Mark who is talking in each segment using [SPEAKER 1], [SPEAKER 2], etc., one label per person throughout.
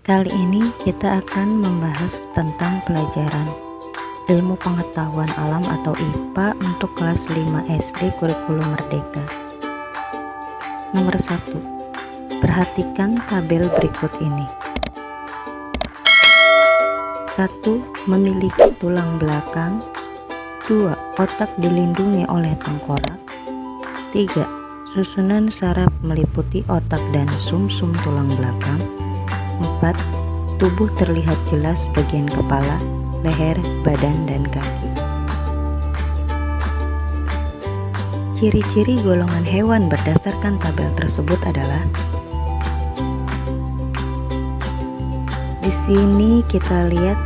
[SPEAKER 1] Kali ini kita akan membahas tentang pelajaran Ilmu Pengetahuan Alam atau IPA untuk kelas 5 SD Kurikulum Merdeka. Nomor 1. Perhatikan tabel berikut ini. 1. Memiliki tulang belakang. 2. Otak dilindungi oleh tengkorak. 3. Susunan saraf meliputi otak dan sumsum tulang belakang. 4. Tubuh terlihat jelas bagian kepala, leher, badan, dan kaki. Ciri-ciri golongan hewan berdasarkan tabel tersebut adalah: di sini kita lihat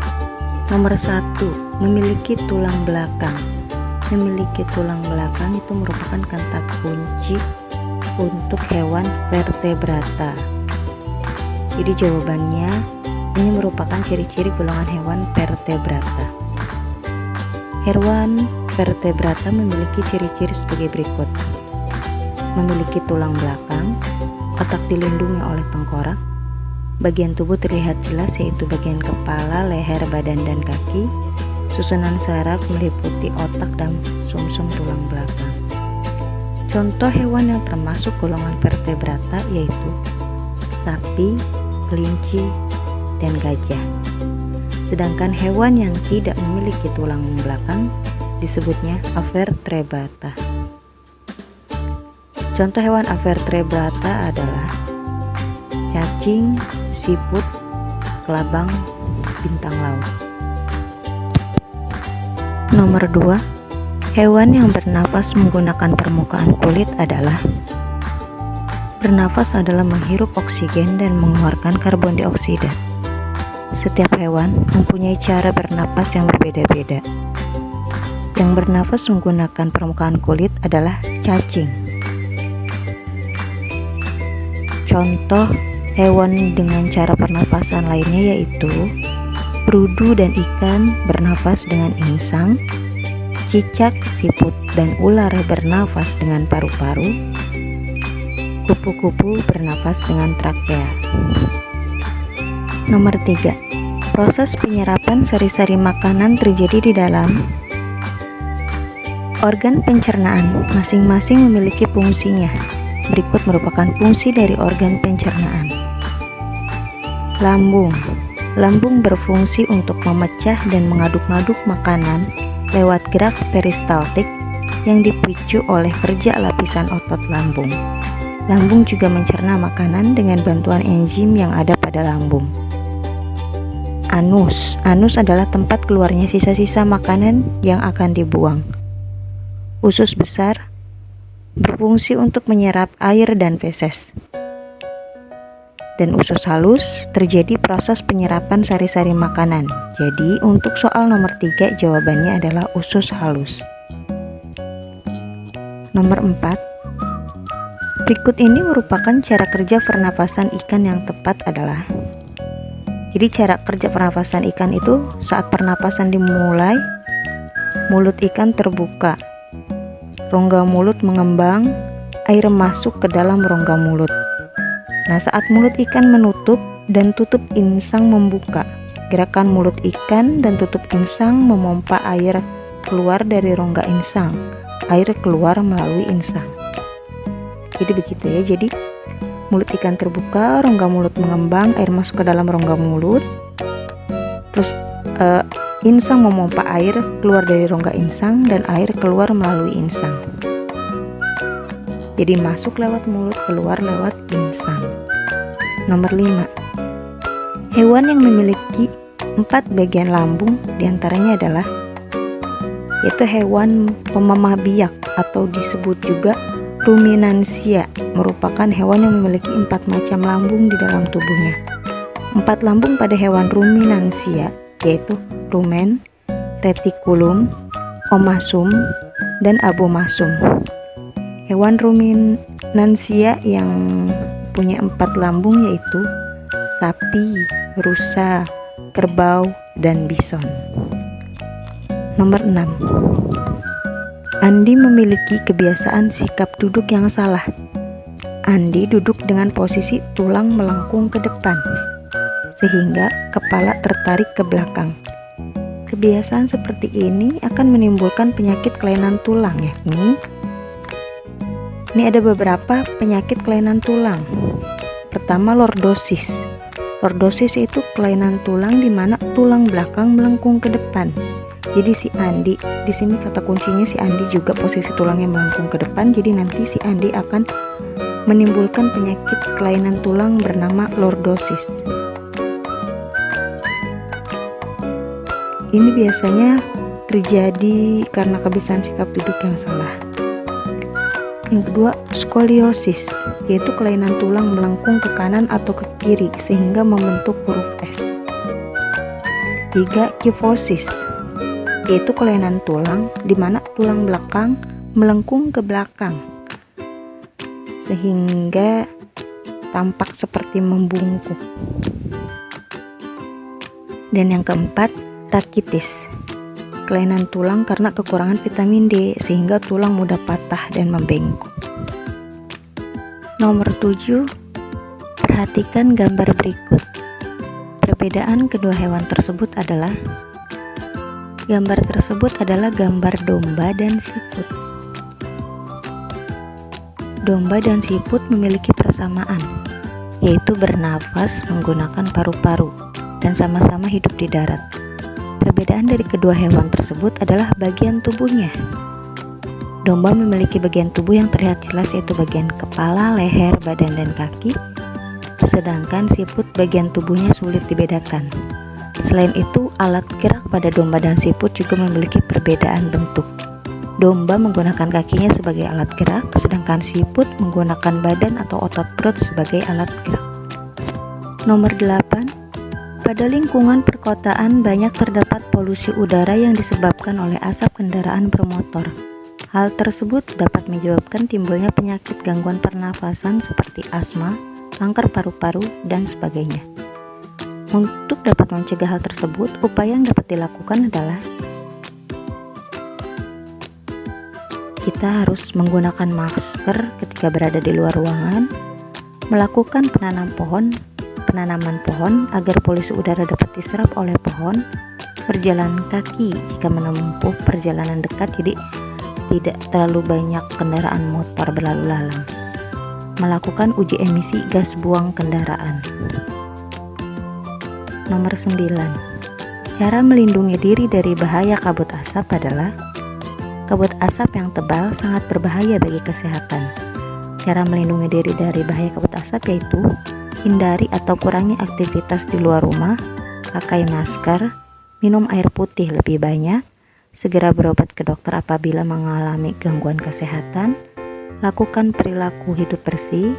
[SPEAKER 1] nomor 1, memiliki tulang belakang. Memiliki tulang belakang itu merupakan kata kunci untuk hewan vertebrata. Jadi jawabannya ini merupakan ciri-ciri golongan hewan vertebrata. Hewan vertebrata memiliki ciri-ciri sebagai berikut: memiliki tulang belakang, otak dilindungi oleh tengkorak, bagian tubuh terlihat jelas yaitu bagian kepala, leher, badan, dan kaki, susunan saraf meliputi otak dan sumsum tulang belakang. Contoh hewan yang termasuk golongan vertebrata yaitu sapi, kelinci, dan gajah. Sedangkan hewan yang tidak memiliki tulang belakang disebutnya avertebrata. Contoh hewan avertebrata adalah cacing, siput, kelabang, bintang laut. Nomor 2, hewan yang bernafas menggunakan permukaan kulit adalah: bernafas adalah menghirup oksigen dan mengeluarkan karbon dioksida. Setiap hewan mempunyai cara bernafas yang berbeda-beda. Yang bernafas menggunakan permukaan kulit adalah cacing. Contoh hewan dengan cara pernapasan lainnya yaitu berudu dan ikan bernafas dengan insang, cicak, siput, dan ular bernafas dengan paru-paru, kupu-kupu bernafas dengan trakea. Nomor 3. Proses penyerapan sari-sari makanan terjadi di dalam organ pencernaan. Masing-masing memiliki fungsinya. Berikut merupakan fungsi dari organ pencernaan. Lambung. Lambung berfungsi untuk memecah dan mengaduk-aduk makanan lewat gerak peristaltik yang dipicu oleh kerja lapisan otot lambung. Lambung juga mencerna makanan dengan bantuan enzim yang ada pada lambung. Anus. Anus adalah tempat keluarnya sisa-sisa makanan yang akan dibuang. Usus besar berfungsi untuk menyerap air dan feses. Dan usus halus terjadi proses penyerapan sari-sari makanan. Jadi untuk soal nomor 3 jawabannya adalah usus halus. Nomor 4. Berikut ini merupakan cara kerja pernapasan ikan yang tepat adalah: jadi cara kerja pernapasan ikan itu saat pernapasan dimulai, mulut ikan terbuka, rongga mulut mengembang, air masuk ke dalam rongga mulut. Nah, saat mulut ikan menutup dan tutup insang membuka, gerakan mulut ikan dan tutup insang memompa air keluar dari rongga insang. Air keluar melalui insang. Jadi begitu ya. Jadi mulut ikan terbuka, rongga mulut mengembang, air masuk ke dalam rongga mulut. Terus insang memompa air keluar dari rongga insang dan air keluar melalui insang. Jadi masuk lewat mulut, keluar lewat insang. Nomor 5. Hewan yang memiliki 4 bagian lambung diantaranya adalah yaitu hewan pemamah biak atau disebut juga ruminansia, merupakan hewan yang memiliki 4 macam lambung di dalam tubuhnya. 4 lambung pada hewan ruminansia yaitu rumen, retikulum, omasum, dan abomasum. Hewan ruminansia yang punya 4 lambung yaitu sapi, rusa, kerbau, dan bison. Nomor 6. Andi memiliki kebiasaan sikap duduk yang salah. Andi duduk dengan posisi tulang melengkung ke depan. sehingga kepala tertarik ke belakang. Kebiasaan seperti ini akan menimbulkan penyakit kelainan tulang, yakni ini ada beberapa penyakit kelainan tulang. Pertama, lordosis. Lordosis itu kelainan tulang di mana tulang belakang melengkung ke depan. Jadi si Andi, di sini kata kuncinya si Andi juga posisi tulangnya melengkung ke depan. Jadi nanti si Andi akan menimbulkan penyakit kelainan tulang bernama lordosis. Ini biasanya terjadi karena kebiasaan sikap duduk yang salah. Yang kedua, skoliosis, yaitu kelainan tulang melengkung ke kanan atau ke kiri sehingga membentuk huruf S. 3. Kifosis, yaitu kelainan tulang di mana tulang belakang melengkung ke belakang sehingga tampak seperti membungkuk. Dan yang keempat, rakitis, kelainan tulang karena kekurangan vitamin D sehingga tulang mudah patah dan membengkok. Nomor 7, perhatikan gambar berikut. Perbedaan kedua hewan tersebut adalah gambar gambar domba dan siput. Domba dan siput memiliki persamaan, yaitu bernafas menggunakan paru-paru dan sama-sama hidup di darat. Perbedaan dari kedua hewan tersebut adalah bagian tubuhnya. Domba memiliki bagian tubuh yang terlihat jelas, yaitu bagian kepala, leher, badan, dan kaki. Sedangkan siput bagian tubuhnya sulit dibedakan. Selain itu, alat gerak pada domba dan siput juga memiliki perbedaan bentuk. Domba menggunakan kakinya sebagai alat gerak, sedangkan siput menggunakan badan atau otot perut sebagai alat gerak. Nomor 8. Pada lingkungan perkotaan banyak terdapat polusi udara yang disebabkan oleh asap kendaraan bermotor. Hal tersebut dapat menyebabkan timbulnya penyakit gangguan pernafasan seperti asma, kanker paru-paru, dan sebagainya. Untuk dapat mencegah hal tersebut, upaya yang dapat dilakukan adalah kita harus menggunakan masker ketika berada di luar ruangan, melakukan penanaman pohon agar polusi udara dapat diserap oleh pohon, berjalan kaki jika menempuh perjalanan dekat jadi tidak terlalu banyak kendaraan motor berlalu lalang, melakukan uji emisi gas buang kendaraan. Nomor 9. Cara melindungi diri dari bahaya kabut asap adalah kabut asap yang tebal sangat berbahaya bagi kesehatan. Cara melindungi diri dari bahaya kabut asap yaitu hindari atau kurangi aktivitas di luar rumah, pakai masker, minum air putih lebih banyak, segera berobat ke dokter apabila mengalami gangguan kesehatan, lakukan perilaku hidup bersih,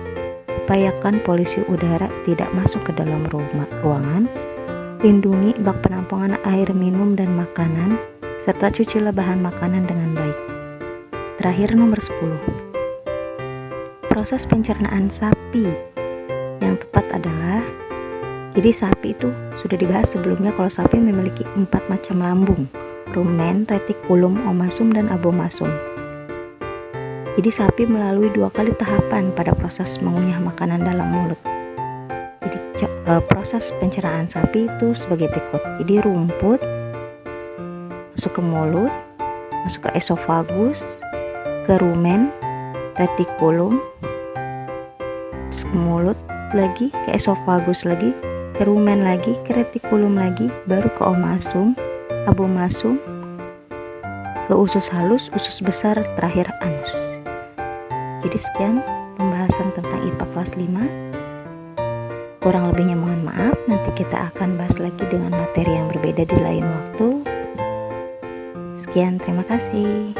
[SPEAKER 1] upayakan polusi udara tidak masuk ke dalam ruangan, lindungi bak penampungan air minum dan makanan, serta cucilah bahan makanan dengan baik. Terakhir, nomor 10. Proses pencernaan sapi yang tepat adalah, jadi sapi itu sudah dibahas sebelumnya kalau sapi memiliki 4 macam lambung: rumen, retikulum, omasum, dan abomasum. Jadi sapi melalui 2 kali tahapan pada proses mengunyah makanan dalam mulut. Jadi proses pencernaan sapi itu sebagai berikut. Jadi rumput masuk ke mulut, masuk ke esofagus, ke rumen, retikulum, terus ke mulut lagi, ke esofagus lagi, ke rumen lagi, ke retikulum lagi, baru ke omasum, abomasum, ke usus halus, usus besar, terakhir anus. Jadi sekian pembahasan tentang IPA kelas 5. Kurang lebihnya mohon maaf, nanti kita akan bahas lagi dengan materi yang berbeda di lain waktu. Sekian, terima kasih.